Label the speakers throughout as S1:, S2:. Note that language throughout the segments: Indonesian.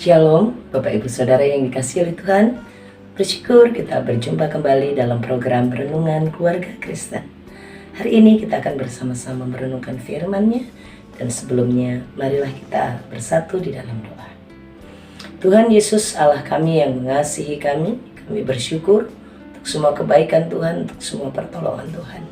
S1: Shalom, Bapak Ibu Saudara yang dikasihi oleh Tuhan. Bersyukur kita berjumpa kembali dalam program Renungan Keluarga Kristen. Hari ini kita akan bersama-sama merenungkan firman-Nya. Dan sebelumnya, marilah kita bersatu di dalam doa. Tuhan Yesus Allah kami yang mengasihi kami bersyukur untuk semua kebaikan Tuhan, untuk semua pertolongan Tuhan.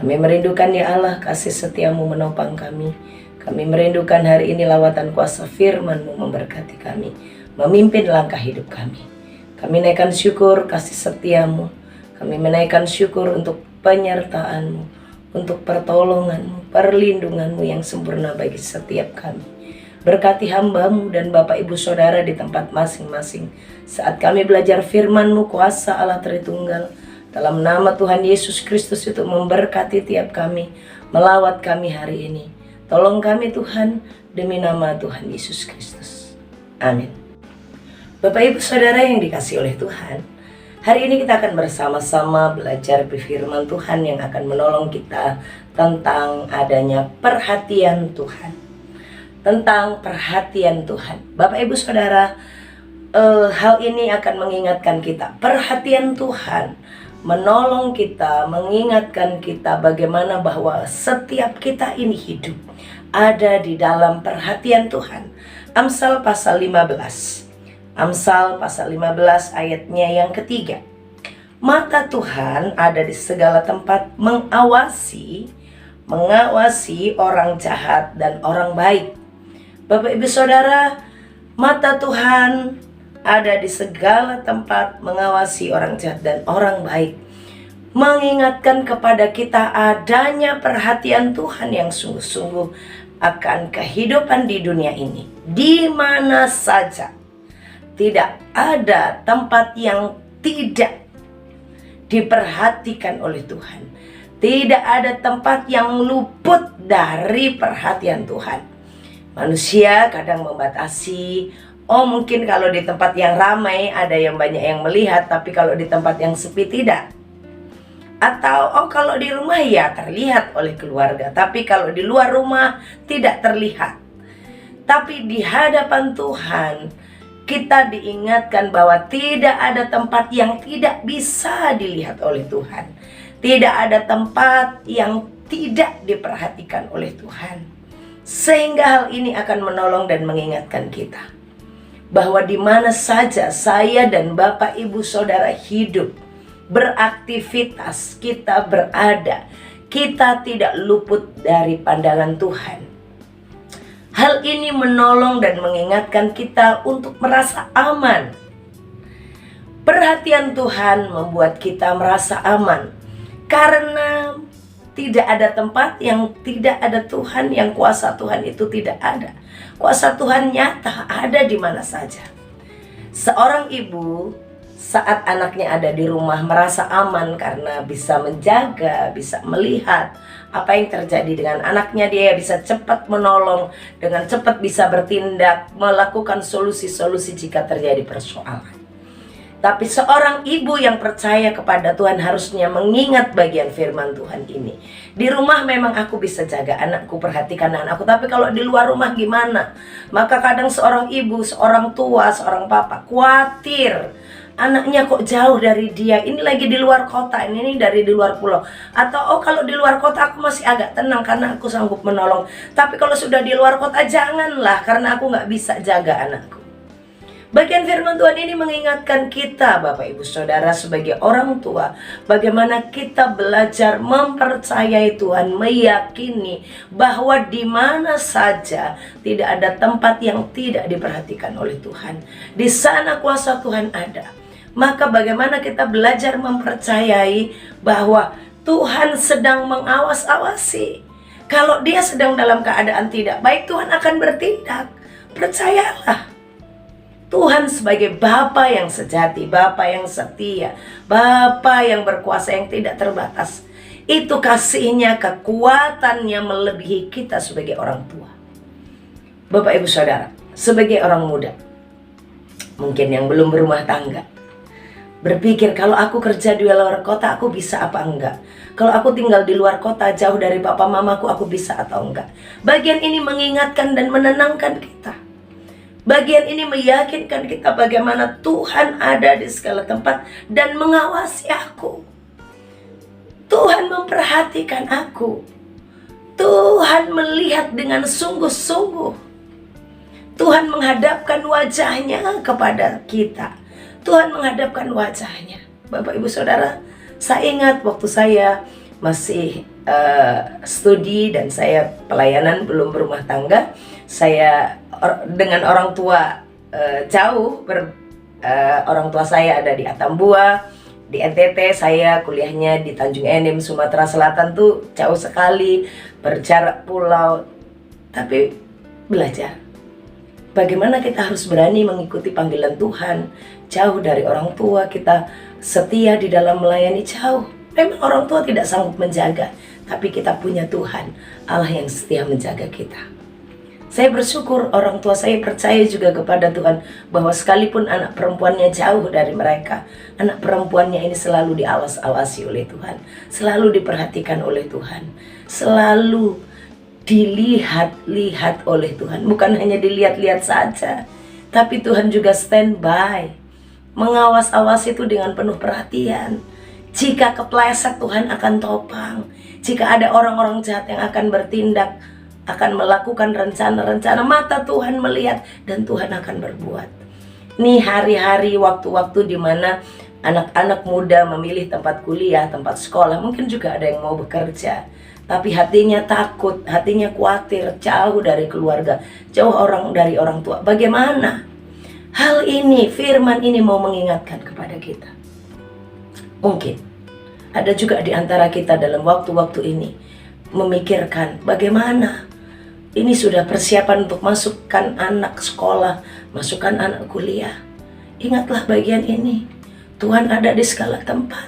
S1: Kami merindukan ya Allah kasih setiamu menopang kami. Kami merindukan hari ini lawatan kuasa firman-Mu memberkati kami, memimpin langkah hidup kami. Kami naikkan syukur kasih setiamu. Kami menaikkan syukur untuk penyertaan-Mu, untuk pertolongan-Mu, perlindungan-Mu yang sempurna bagi setiap kami. Berkati hamba-Mu dan Bapak Ibu Saudara di tempat masing-masing. Saat kami belajar firman-Mu, kuasa Allah Tritunggal, dalam nama Tuhan Yesus Kristus itu memberkati tiap kami, melawat kami hari ini. Tolong kami Tuhan, demi nama Tuhan Yesus Kristus. Amin. Bapak Ibu Saudara yang dikasihi oleh Tuhan, hari ini kita akan bersama-sama belajar firman Tuhan yang akan menolong kita tentang adanya perhatian Tuhan. Tentang perhatian Tuhan. Bapak Ibu Saudara, hal ini akan mengingatkan kita, perhatian Tuhan menolong kita, mengingatkan kita bagaimana bahwa setiap kita ini hidup ada di dalam perhatian Tuhan. Amsal pasal 15. Amsal pasal 15 ayatnya yang ketiga. Mata Tuhan ada di segala tempat mengawasi orang jahat dan orang baik. Bapak Ibu Saudara, mata Tuhan ada di segala tempat mengawasi orang jahat dan orang baik. Mengingatkan kepada kita adanya perhatian Tuhan yang sungguh-sungguh akan kehidupan di dunia ini. Di mana saja. Tidak ada tempat yang tidak diperhatikan oleh Tuhan. Tidak ada tempat yang luput dari perhatian Tuhan. Manusia kadang membatasi, mungkin kalau di tempat yang ramai ada yang banyak yang melihat, tapi kalau di tempat yang sepi tidak. Atau kalau di rumah ya terlihat oleh keluarga, tapi kalau di luar rumah tidak terlihat. Tapi di hadapan Tuhan kita diingatkan bahwa tidak ada tempat yang tidak bisa dilihat oleh Tuhan. Tidak ada tempat yang tidak diperhatikan oleh Tuhan. Sehingga hal ini akan menolong dan mengingatkan kita bahwa di mana saja saya dan Bapak Ibu Saudara hidup, beraktivitas, kita berada, kita tidak luput dari pandangan Tuhan. Hal ini menolong dan mengingatkan kita untuk merasa aman. Perhatian Tuhan membuat kita merasa aman karena tidak ada tempat yang tidak ada Tuhan, yang kuasa Tuhan itu tidak ada. Kuasa Tuhan nyata ada di mana saja. Seorang ibu saat anaknya ada di rumah merasa aman karena bisa menjaga, bisa melihat apa yang terjadi dengan anaknya. Dia bisa cepat menolong, dengan cepat bisa bertindak, melakukan solusi-solusi jika terjadi persoalan. Tapi seorang ibu yang percaya kepada Tuhan harusnya mengingat bagian firman Tuhan ini. Di rumah memang aku bisa jaga anakku, perhatikan anakku. Tapi kalau di luar rumah gimana? Maka kadang seorang ibu, seorang tua, seorang papa khawatir. Anaknya kok jauh dari dia, ini lagi di luar kota, ini dari di luar pulau. Atau kalau di luar kota aku masih agak tenang karena aku sanggup menolong. Tapi kalau sudah di luar kota janganlah, karena aku gak bisa jaga anakku. Bagian firman Tuhan ini mengingatkan kita Bapak Ibu Saudara sebagai orang tua, bagaimana kita belajar mempercayai Tuhan, meyakini bahwa di mana saja tidak ada tempat yang tidak diperhatikan oleh Tuhan. Di sana kuasa Tuhan ada. Maka bagaimana kita belajar mempercayai bahwa Tuhan sedang mengawas-awasi. Kalau dia sedang dalam keadaan tidak baik, Tuhan akan bertindak. Percayalah. Tuhan sebagai Bapa yang sejati, Bapa yang setia, Bapa yang berkuasa yang tidak terbatas. Itu kasihnya, kekuatannya melebihi kita sebagai orang tua. Bapak Ibu Saudara, sebagai orang muda, mungkin yang belum berumah tangga, berpikir kalau aku kerja di luar kota aku bisa apa enggak. Kalau aku tinggal di luar kota jauh dari papa mamaku aku bisa atau enggak. Bagian ini mengingatkan dan menenangkan kita Bagian ini meyakinkan kita bagaimana Tuhan ada di segala tempat dan mengawasi aku. Tuhan memperhatikan aku. Tuhan melihat dengan sungguh-sungguh. Tuhan menghadapkan wajahnya kepada kita. Tuhan menghadapkan wajahnya. Bapak Ibu Saudara, saya ingat waktu saya masih studi dan saya pelayanan belum berumah tangga. Saya dengan orang tua jauh, orang tua saya ada di Atambua, di NTT, saya kuliahnya di Tanjung Enim, Sumatera Selatan tuh jauh sekali, berjarak pulau. Tapi belajar bagaimana kita harus berani mengikuti panggilan Tuhan, jauh dari orang tua, kita setia di dalam melayani jauh. Memang orang tua tidak sanggup menjaga, tapi kita punya Tuhan, Allah yang setia menjaga kita. Saya bersyukur orang tua saya percaya juga kepada Tuhan bahwa sekalipun anak perempuannya jauh dari mereka, anak perempuannya ini selalu diawas-awasi oleh Tuhan, selalu diperhatikan oleh Tuhan, selalu dilihat-lihat oleh Tuhan. Bukan hanya dilihat-lihat saja, tapi Tuhan juga standby, mengawas-awas itu dengan penuh perhatian. Jika kepleset, Tuhan akan topang. Jika ada orang-orang jahat yang akan bertindak, akan melakukan rencana-rencana, mata Tuhan melihat dan Tuhan akan berbuat. Ini hari-hari, waktu-waktu di mana anak-anak muda memilih tempat kuliah, tempat sekolah, mungkin juga ada yang mau bekerja, tapi hatinya takut, hatinya khawatir, jauh dari keluarga, jauh dari orang tua. Bagaimana? Hal ini, firman ini mau mengingatkan kepada kita. Mungkin ada juga di antara kita dalam waktu-waktu ini memikirkan bagaimana ini sudah persiapan untuk masukkan anak sekolah, masukkan anak kuliah. Ingatlah bagian ini, Tuhan ada di segala tempat.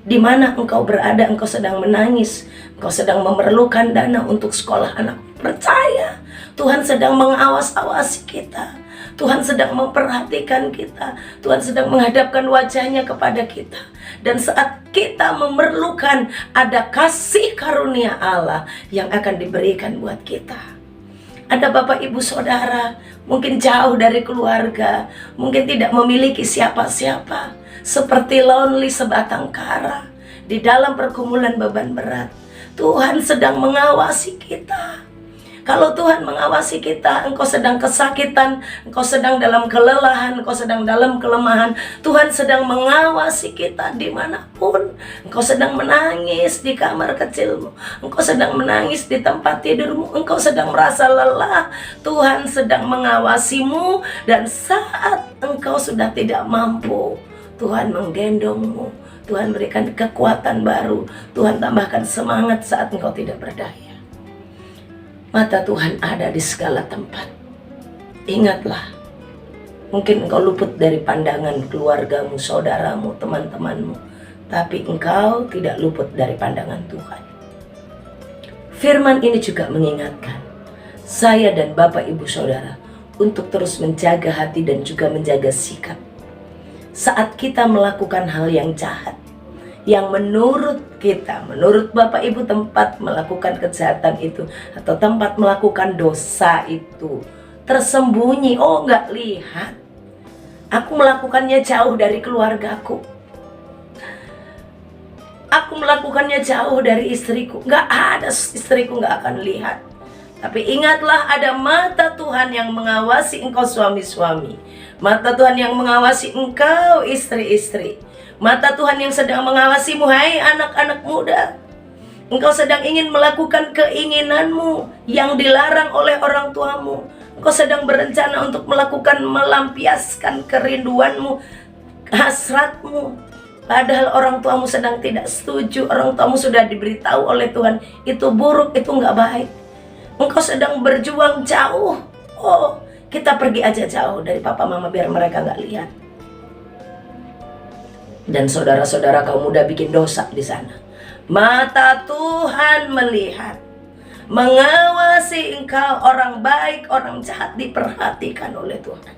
S1: Di mana engkau berada, engkau sedang menangis, engkau sedang memerlukan dana untuk sekolah anak. Percaya, Tuhan sedang mengawas-awasi kita. Tuhan sedang memperhatikan kita. Tuhan sedang menghadapkan wajahnya kepada kita. Dan saat kita memerlukan, ada kasih karunia Allah yang akan diberikan buat kita. Ada Bapak Ibu Saudara, mungkin jauh dari keluarga, mungkin tidak memiliki siapa-siapa, seperti lonely sebatang kara, di dalam pergumulan beban berat. Tuhan sedang mengawasi kita. Kalau Tuhan mengawasi kita, engkau sedang kesakitan, engkau sedang dalam kelelahan, engkau sedang dalam kelemahan, Tuhan sedang mengawasi kita dimanapun. Engkau sedang menangis di kamar kecilmu, engkau sedang menangis di tempat tidurmu, engkau sedang merasa lelah, Tuhan sedang mengawasimu. Dan saat engkau sudah tidak mampu, Tuhan menggendongmu, Tuhan berikan kekuatan baru, Tuhan tambahkan semangat saat engkau tidak berdaya. Mata Tuhan ada di segala tempat. Ingatlah, mungkin engkau luput dari pandangan keluargamu, saudaramu, teman-temanmu, tapi engkau tidak luput dari pandangan Tuhan. Firman ini juga mengingatkan saya dan Bapak Ibu Saudara untuk terus menjaga hati dan juga menjaga sikap. Saat kita melakukan hal yang jahat, yang menurut kita, menurut Bapak Ibu tempat melakukan kejahatan itu, atau tempat melakukan dosa itu tersembunyi, oh nggak lihat, aku melakukannya jauh dari keluargaku, aku melakukannya jauh dari istriku, nggak ada, istriku nggak akan lihat. Tapi ingatlah, ada mata Tuhan yang mengawasi engkau suami-suami, mata Tuhan yang mengawasi engkau istri-istri, mata Tuhan yang sedang mengawasimu, hai anak-anak muda. Engkau sedang ingin melakukan keinginanmu yang dilarang oleh orang tuamu. Engkau sedang berencana untuk melakukan, melampiaskan kerinduanmu, hasratmu. Padahal orang tuamu sedang tidak setuju. Orang tuamu sudah diberitahu oleh Tuhan, itu buruk, itu nggak baik. Engkau sedang berjuang jauh. Oh, kita pergi aja jauh dari papa mama biar mereka nggak lihat. Dan saudara-saudara kaum muda bikin dosa di sana. Mata Tuhan melihat, mengawasi engkau, orang baik, orang jahat diperhatikan oleh Tuhan.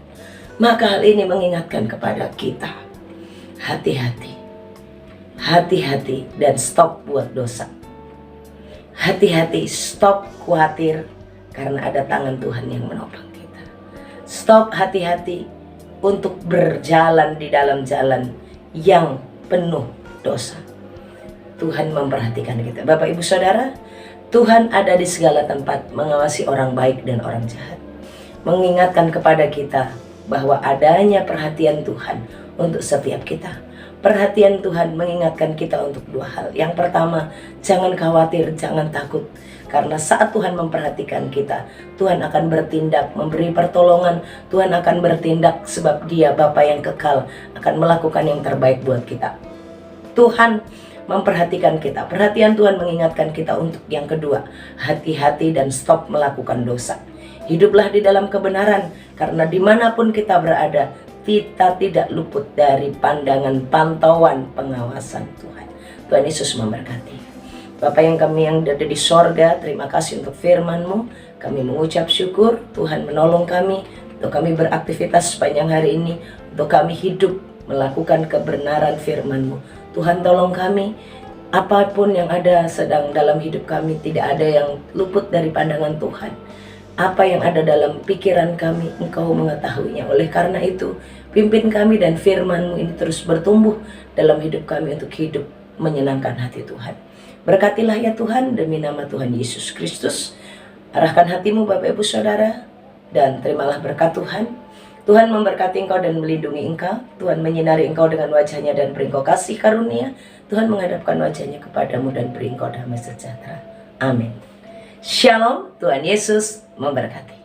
S1: Maka hal ini mengingatkan kepada kita, hati-hati, hati-hati dan stop buat dosa. Hati-hati, stop khawatir, karena ada tangan Tuhan yang menopang kita. Stop hati-hati untuk berjalan di dalam jalan yang penuh dosa. Tuhan memperhatikan kita. Bapak Ibu Saudara, Tuhan ada di segala tempat mengawasi orang baik dan orang jahat. Mengingatkan kepada kita bahwa adanya perhatian Tuhan untuk setiap kita. Perhatian Tuhan mengingatkan kita untuk dua hal. Yang pertama, jangan khawatir, jangan takut. Karena saat Tuhan memperhatikan kita, Tuhan akan bertindak, memberi pertolongan. Tuhan akan bertindak sebab Dia Bapa yang kekal akan melakukan yang terbaik buat kita. Tuhan memperhatikan kita. Perhatian Tuhan mengingatkan kita untuk yang kedua, hati-hati dan stop melakukan dosa. Hiduplah di dalam kebenaran, karena dimanapun kita berada, kita tidak luput dari pandangan, pantauan, pengawasan Tuhan. Tuhan Yesus memberkati. Bapa yang ada di sorga, terima kasih untuk firman-Mu. Kami mengucap syukur, Tuhan menolong kami, untuk kami beraktivitas sepanjang hari ini, untuk kami hidup melakukan kebenaran firman-Mu. Tuhan tolong kami, apapun yang ada sedang dalam hidup kami, tidak ada yang luput dari pandangan Tuhan. Apa yang ada dalam pikiran kami, Engkau mengetahuinya. Oleh karena itu, pimpin kami dan firman-Mu ini terus bertumbuh dalam hidup kami untuk hidup menyenangkan hati Tuhan. Berkatilah ya Tuhan, demi nama Tuhan Yesus Kristus. Arahkan hatimu Bapak Ibu Saudara, dan terimalah berkat Tuhan. Tuhan memberkati engkau dan melindungi engkau. Tuhan menyinari engkau dengan wajahnya dan beri engkau kasih karunia. Tuhan menghadapkan wajahnya kepadamu dan beri engkau damai sejahtera. Amin. Shalom, Tuhan Yesus memberkati.